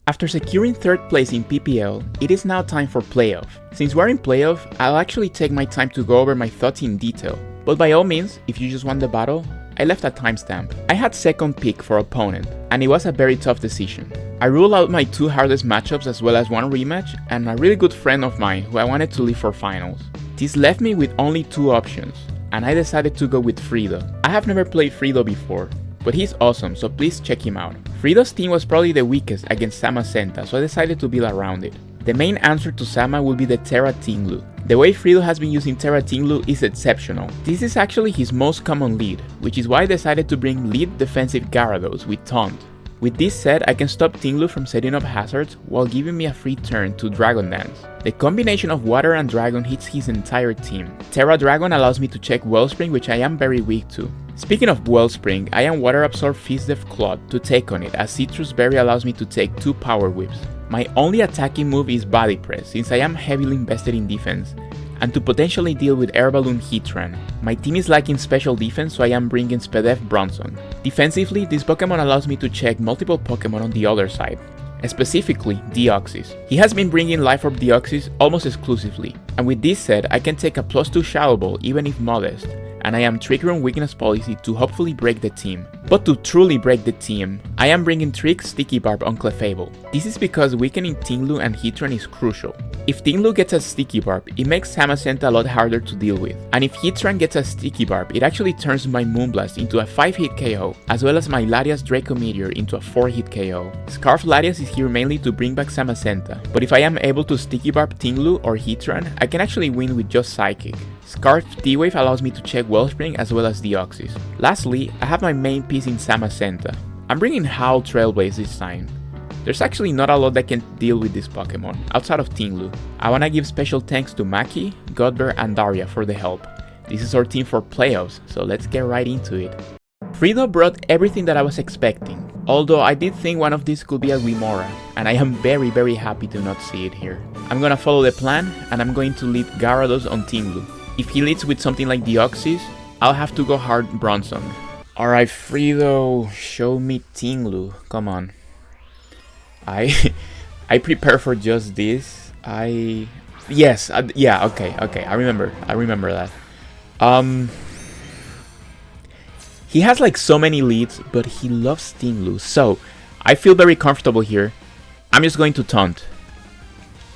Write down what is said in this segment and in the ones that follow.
After securing 3rd place in PPL, it is now time for playoff. Since we're in playoff, I'll actually take my time to go over my thoughts in detail. But by all means, if you just won the battle, I left a timestamp. I had 2nd pick for opponent, and it was a very tough decision. I ruled out my 2 hardest matchups as well as 1 rematch, and a really good friend of mine who I wanted to leave for finals. This left me with only 2 options, and I decided to go with Frido. I have never played Frido before, but he's awesome, so please check him out. Frido's team was probably the weakest against Samacenta, so I decided to build around it. The main answer to Sama will be the Terra Tinglu. The way Frido has been using Terra Tinglu is exceptional. This is actually his most common lead, which is why I decided to bring lead defensive Gyarados with Taunt. With this said, I can stop Tinglu from setting up hazards while giving me a free turn to Dragon Dance. The combination of Water and Dragon hits his entire team. Terra Dragon allows me to check Wellspring, which I am very weak to. Speaking of Wellspring, I am Water Absorb Fizdef Clod to take on it, as Citrus Berry allows me to take 2 Power Whips. My only attacking move is Body Press, since I am heavily invested in defense, and to potentially deal with Air Balloon Heatran. My team is lacking special defense, so I am bringing Spadef Bronzong. Defensively, this Pokemon allows me to check multiple Pokemon on the other side, specifically Deoxys. He has been bringing Life Orb Deoxys almost exclusively, and with this said, I can take a +2 Shadow Ball even if modest, and I am triggering Weakness Policy to hopefully break the team. But to truly break the team, I am bringing Trick Sticky Barb on CLEFABLE. This is because weakening Tinglu and Heatran is crucial. If Tinglu gets a Sticky Barb, it makes Samacenta a lot harder to deal with. And if Heatran gets a Sticky Barb, it actually turns my Moonblast into a 5-hit KO, as well as my Latias Draco Meteor into a 4-hit KO. Scarf Latias is here mainly to bring back Samacenta, but if I am able to Sticky Barb Tinglu or Heatran, I can actually win with just Psychic. Scarf T-Wave allows me to check Wellspring as well as Deoxys. Lastly, I have my main piece in Samacenta. I'm bringing Howl Trailblaze this time. There's actually not a lot that can deal with this Pokemon, outside of Tinglu. I wanna give special thanks to Maki, Godbear and Daria for the help. This is our team for playoffs, so let's get right into it. Frido brought everything that I was expecting, although I did think one of these could be a Glimmora, and I am very happy to not see it here. I'm gonna follow the plan, and I'm going to lead Gyarados on Tinglu. If he leads with something like Deoxys, I'll have to go hard Bronzong. Alright Frido, show me Tinglu, come on. I prepare for just this. Yeah, okay, I remember that. He has like so many leads, but he loves Tinglu, so I feel very comfortable here. I'm just going to Taunt.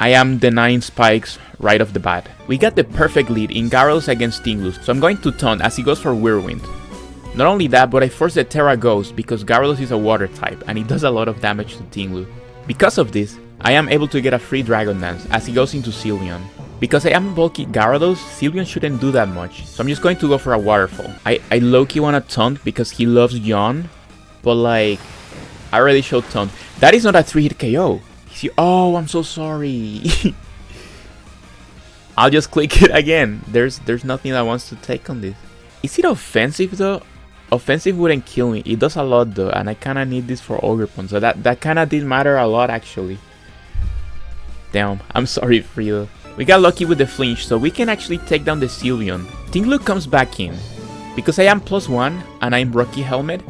I am denying spikes right off the bat. We got the perfect lead in Gyarados against Tinglu, so I'm going to Taunt as he goes for Whirlwind. Not only that, but I force the Terra Ghost because Gyarados is a water type and it does a lot of damage to Tinglu. Because of this, I am able to get a free Dragon Dance as he goes into Sylveon. Because I am bulky Gyarados, Sylveon shouldn't do that much, so I'm just going to go for a Waterfall. I low-key wanna Taunt because he loves Yawn, but like, I already showed Taunt. That is not a 3-hit KO. Oh, I'm so sorry. I'll just click it again. There's nothing that wants to take on this. Is it offensive though? Offensive wouldn't kill me. It does a lot though, and I kinda need this for Ogerpon, so that kinda did matter a lot actually. Damn, I'm sorry Frido. We got lucky with the flinch, so we can actually take down the Sylveon. Tinglu comes back in. Because I am +1 and I'm Rocky Helmet,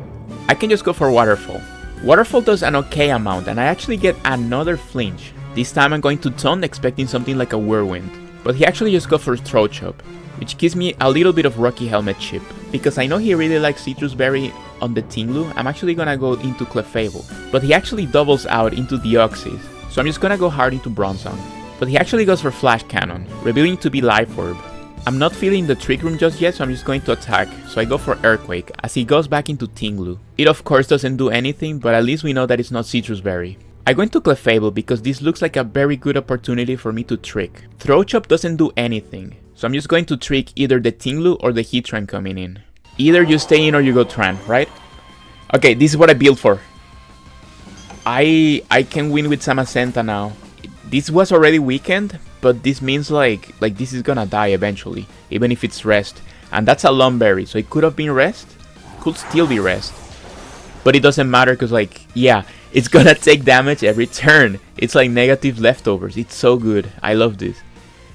I can just go for Waterfall. Waterfall does an okay amount, and I actually get another flinch. This time I'm going to Taunt expecting something like a Whirlwind, but he actually just goes for Throat Chop, which gives me a little bit of Rocky Helmet chip. Because I know he really likes Citrus Berry on the Tinglu, I'm actually gonna go into Clefable, but he actually doubles out into Deoxys, so I'm just gonna go hard into Bronzong. But he actually goes for Flash Cannon, revealing to be Life Orb. I'm not feeling the Trick Room just yet, so I'm just going to attack, so I go for Earthquake, as he goes back into Tinglu. It of course doesn't do anything, but at least we know that it's not Citrus Berry. I go into Clefable because this looks like a very good opportunity for me to trick. Throat Chop doesn't do anything, so I'm just going to trick either the Tinglu or the Heatran coming in. Either you stay in or you go Tran, right? Okay, this is what I built for. I can win with Samacenta now. This was already weakened, but this means like this is gonna die eventually, even if it's rest. And that's a Lumberry, so it could have been rest, could still be rest. But it doesn't matter because like, yeah, it's gonna take damage every turn. It's like negative leftovers. It's so good. I love this.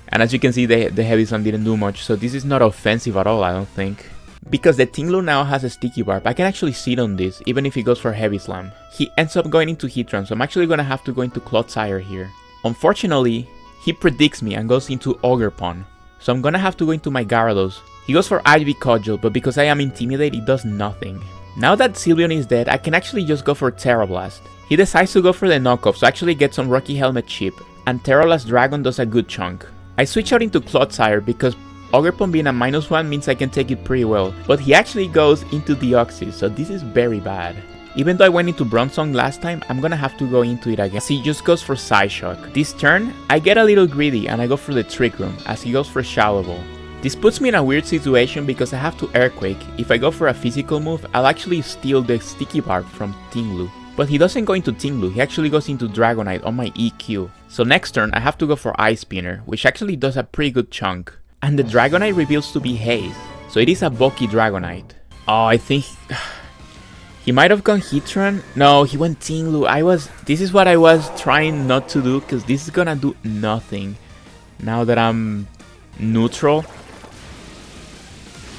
And as you can see, the Heavy Slam didn't do much, so this is not offensive at all, I don't think. Because the Tinglu now has a sticky barb, I can actually sit on this, even if he goes for Heavy Slam. He ends up going into Heatran, so I'm actually gonna have to go into Clodsire here. Unfortunately, he predicts me and goes into Ogerpon, so I'm gonna have to go into my Gyarados. He goes for Ivy Cudgel, but because I am Intimidate, it does nothing. Now that Sylveon is dead, I can actually just go for Terra Blast. He decides to go for the knockoff, so I actually get some Rocky Helmet chip, and Terra Blast Dragon does a good chunk. I switch out into Clodsire because Ogerpon being a -1 means I can take it pretty well, but he actually goes into Deoxys, so this is very bad. Even though I went into Bronzong last time, I'm gonna have to go into it again. So he just goes for Psyshock. This turn, I get a little greedy and I go for the Trick Room, as he goes for Shallow Ball. This puts me in a weird situation because I have to Earthquake. If I go for a physical move, I'll actually steal the Sticky Barb from Tinglu. But he doesn't go into Tinglu, he actually goes into Dragonite on my EQ. So next turn, I have to go for Ice Spinner, which actually does a pretty good chunk. And the Dragonite reveals to be Haze, so it is a bulky Dragonite. Oh, I think... he might have gone Heatran? No, he went Tinglu. This is what I was trying not to do, because this is gonna do nothing. Now that I'm neutral.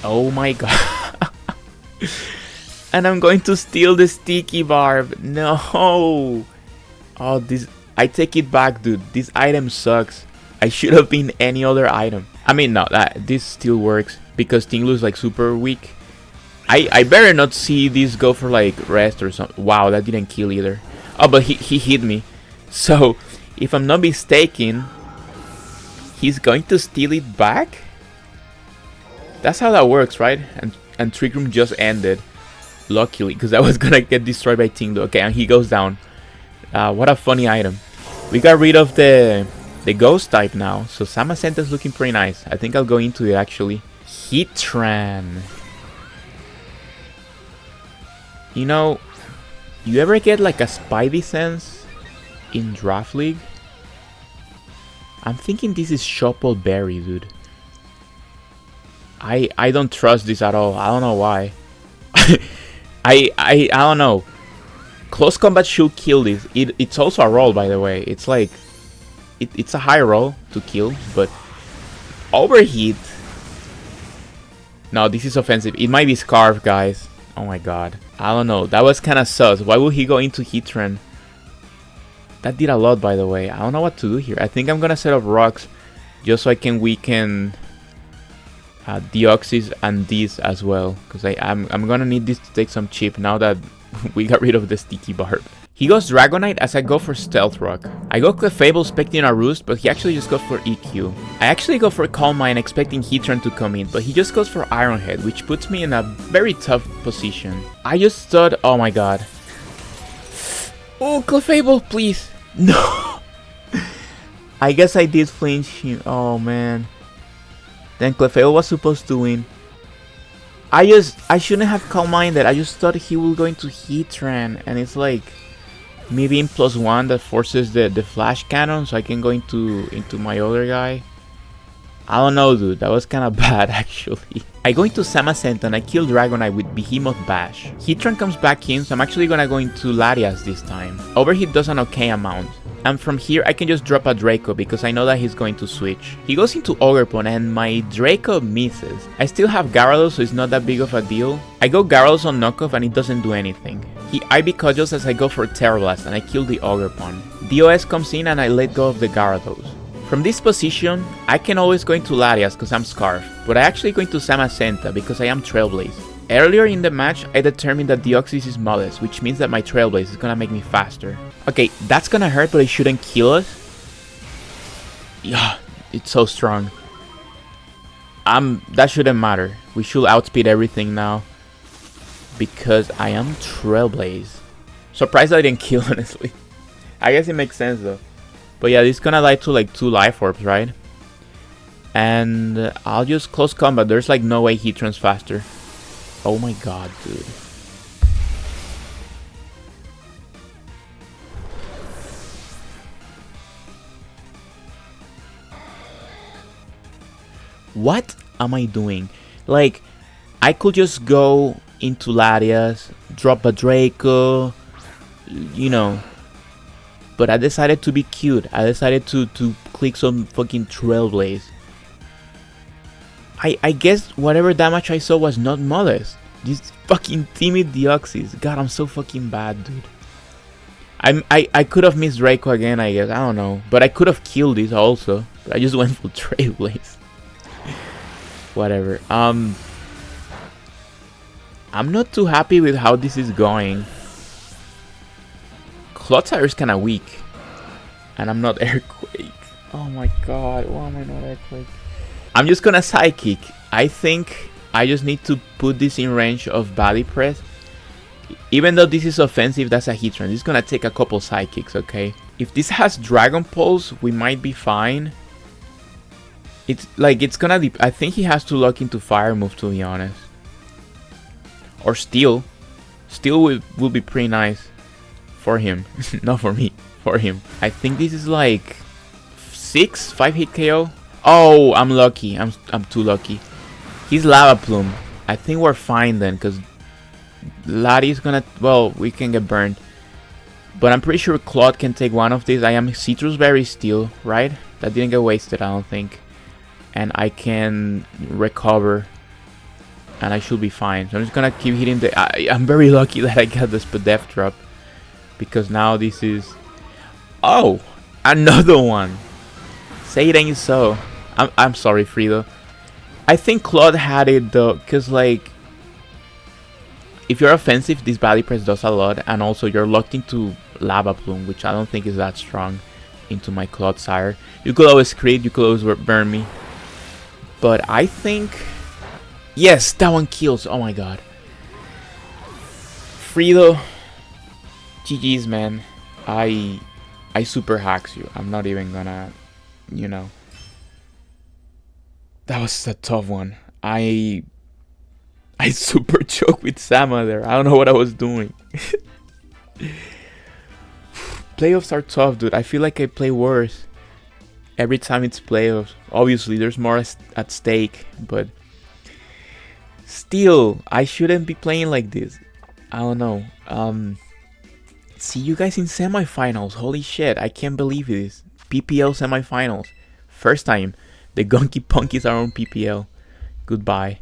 Oh my god. And I'm going to steal the Sticky Barb. No. Oh, this... I take it back, dude. This item sucks. I should have been any other item. I mean, no, this still works because Tinglu is like super weak. I better not see this go for like rest or something. Wow, that didn't kill either. Oh, but he hit me. So, if I'm not mistaken, he's going to steal it back? That's how that works, right? And Trick Room just ended. Luckily, because I was gonna get destroyed by Tinglu. Okay, and he goes down. What a funny item. We got rid of the ghost type now, so Samacenta's looking pretty nice. I think I'll go into it actually. Heatran. You know, you ever get like a Spidey sense in Draft League? I'm thinking this is Shuffle Berry, dude. I don't trust this at all. I don't know why. I don't know. Close combat should kill this. It's also a roll, by the way. It's like it's a high roll to kill, but overheat. No, this is offensive. It might be Scarf, guys. Oh my god. I don't know. That was kind of sus. Why would he go into Heatran? That did a lot, by the way. I don't know what to do here. I think I'm gonna set up rocks just so I can weaken Deoxys and this as well, because I'm gonna need this to take some chip now that we got rid of the Sticky Barb. He goes Dragonite as I go for Stealth Rock. I go Clefable expecting a Roost, but he actually just goes for EQ. I actually go for Calm Mind expecting Heatran to come in, but he just goes for Iron Head, which puts me in a very tough position. I just thought, oh my god. Oh, Clefable, please. No. I guess I did flinch him. Oh man. Then Clefable was supposed to win. I shouldn't have Calm Minded. I just thought he will go into Heatran, and it's like maybe in +1 that forces the Flash Cannon, so I can go into my other guy. I don't know, dude. That was kind of bad, actually. I go into Samacenta and I kill Dragonite with Behemoth Bash. Heatran comes back in, so I'm actually gonna go into Latias this time. Overheat does an okay amount. And from here, I can just drop a Draco because I know that he's going to switch. He goes into Ogerpon and my Draco misses. I still have Gyarados, so it's not that big of a deal. I go Gyarados on knockoff and it doesn't do anything. He Ivy Cudgels as I go for Terra Blast and I kill the Ogerpon. DOS comes in and I let go of the Gyarados. From this position, I can always go into Latias because I'm Scarf, but I actually go into Samacenta because I am Trailblaze. Earlier in the match, I determined that Deoxys is modest, which means that my Trailblaze is gonna make me faster. Okay, that's gonna hurt, but it shouldn't kill us. Yeah, it's so strong. That shouldn't matter. We should outspeed everything now because I am Trailblaze. Surprised I didn't kill, honestly. I guess it makes sense though. But yeah, this is gonna lead to like 2 Life Orbs, right? And I'll just close combat. There's like no way Heatran's faster. Oh my god, dude. What am I doing? Like, I could just go into Latias, drop a Draco, you know. But I decided to be cute. I decided to click some fucking Trailblaze. I guess whatever damage I saw was not modest. These fucking timid Deoxys. God, I'm so fucking bad, dude. I could have missed Draco again, I guess. I don't know. But I could have killed this also. But I just went for Trailblaze. Whatever. I'm not too happy with how this is going. Clodsire is kind of weak. And I'm not Earthquake. Oh my god, why am I not Earthquake? I'm just gonna Psychic. I think I just need to put this in range of Body Press. Even though this is offensive, that's a hit run. This is gonna take a couple Psychics, okay? If this has Dragon Pulse, we might be fine. It's like, it's gonna... I think he has to lock into Fire move, to be honest. Or Steel. Steel will be pretty nice. For him. Not for me. For him. I think this is like... 5 hit KO. Oh, I'm lucky. I'm too lucky. He's Lava Plume. I think we're fine then, because Laddie's gonna... Well, we can get burned. But I'm pretty sure Claude can take one of these. I am Citrus Berry Steel, right? That didn't get wasted, I don't think. And I can recover. And I should be fine. So I'm just gonna keep hitting the... I'm very lucky that I got this Spadef drop. Because now this is... Oh! Another one! Say it ain't so. I'm sorry, Frido. I think Claude had it though, because like... If you're offensive, this Body Press does a lot. And also you're locked into Lava Plume, which I don't think is that strong into my Clodsire. You could always crit, you could always burn me. But I think... Yes, that one kills. Oh my god. Frido. GG's, man. I super hacks you. I'm not even gonna... You know. That was a tough one. I super choked with Sama there. I don't know what I was doing. Playoffs are tough, dude. I feel like I play worse every time it's playoffs. Obviously, there's more at stake, but still, I shouldn't be playing like this. I don't know. See you guys in semifinals. Holy shit, I can't believe this. PPL semifinals. First time the Gunky Punkies are on PPL. Goodbye.